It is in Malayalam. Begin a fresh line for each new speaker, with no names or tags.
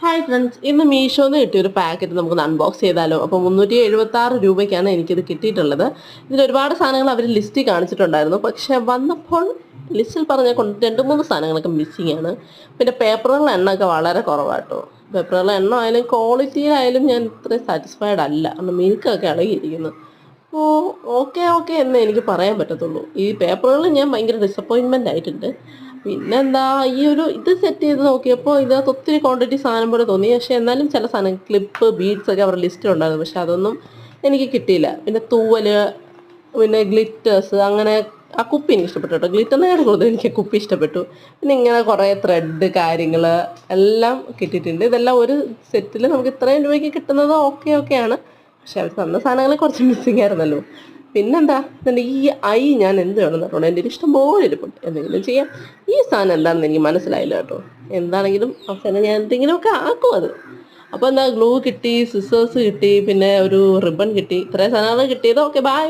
ഹായ് ഫ്രണ്ട്സ്, ഇന്ന് മീഷോന്ന് കിട്ടിയ ഒരു പാക്കറ്റ് നമുക്കൊന്ന് അൺബോക്സ് ചെയ്താലോ. അപ്പോൾ 376 രൂപയ്ക്കാണ് എനിക്കിത് കിട്ടിയിട്ടുള്ളത്. ഇതിൽ ഒരുപാട് സാധനങ്ങൾ അവർ ലിസ്റ്റിൽ കാണിച്ചിട്ടുണ്ടായിരുന്നു, പക്ഷേ വന്നപ്പോൾ ലിസ്റ്റിൽ പറഞ്ഞ കൊണ്ട് 2-3 സാധനങ്ങളൊക്കെ മിസ്സിങ് ആണ്. പിന്നെ പേപ്പറുകളുടെ എണ്ണമൊക്കെ വളരെ കുറവാട്ടോ. പേപ്പറുകളുടെ എണ്ണം ആയാലും ക്വാളിറ്റിയിലായാലും ഞാൻ ഇത്രയും സാറ്റിസ്ഫൈഡ് അല്ല. കാരണം മിൽക്കൊക്കെ ഇളകിയിരിക്കുന്നു. അപ്പോൾ ഓക്കെ എന്നേ എനിക്ക് പറയാൻ പറ്റത്തുള്ളൂ. ഈ പേപ്പറുകളിൽ ഞാൻ ഭയങ്കര ഡിസപ്പോയിൻമെൻ്റ് ആയിട്ടുണ്ട്. പിന്നെന്താ, ഇത് സെറ്റ് ചെയ്ത് നോക്കിയപ്പോൾ ഇതിനകത്ത് ഒത്തിരി ക്വാണ്ടിറ്റി സാധനം പോലെ തോന്നി. പക്ഷേ എന്നാലും ചില സാധനം ക്ലിപ്പ്, ബീഡ്സ് ഒക്കെ അവരുടെ ലിസ്റ്റിലുണ്ടായിരുന്നു, പക്ഷെ അതൊന്നും എനിക്ക് കിട്ടിയില്ല. പിന്നെ തൂവൽ, പിന്നെ ഗ്ലിറ്റേഴ്സ്, അങ്ങനെ ആ കുപ്പി എനിക്ക് ഇഷ്ടപ്പെട്ടു കേട്ടോ. ഗ്ലിറ്ററിനെക്കാൾ കൂടുതൽ എനിക്ക് കുപ്പി ഇഷ്ടപ്പെട്ടു. പിന്നെ ഇങ്ങനെ കുറേ ത്രെഡ് കാര്യങ്ങൾ എല്ലാം കിട്ടിയിട്ടുണ്ട്. ഇതെല്ലാം ഒരു സെറ്റിൽ നമുക്ക് ഇത്രയും രൂപയ്ക്ക് കിട്ടുന്നത് ഓക്കെയാണ്. പക്ഷെ അവർ തന്ന സാധനങ്ങൾ കുറച്ച് മിസ്സിങ് ആയിരുന്നല്ലോ. പിന്നെന്താ, എൻ്റെ ഈ ഞാൻ എന്ത് വേണം പറഞ്ഞോളൂ, എൻ്റെ ഇഷ്ടം പോലെ ഇരിപ്പുണ്ട്, എന്തെങ്കിലും ചെയ്യാം. ഈ സാധനം എന്താണെന്ന് എനിക്ക് മനസ്സിലായില്ല കേട്ടോ. എന്താണെങ്കിലും അവസാനം ഞാൻ എന്തെങ്കിലുമൊക്കെ ആക്കും അത്. അപ്പോൾ എന്താ, ഗ്ലൂ കിട്ടി, സിസേഴ്സ് കിട്ടി, പിന്നെ ഒരു റിബൺ കിട്ടി. ഇത്രയും സാധനങ്ങൾ കിട്ടിയത്. Okay, by.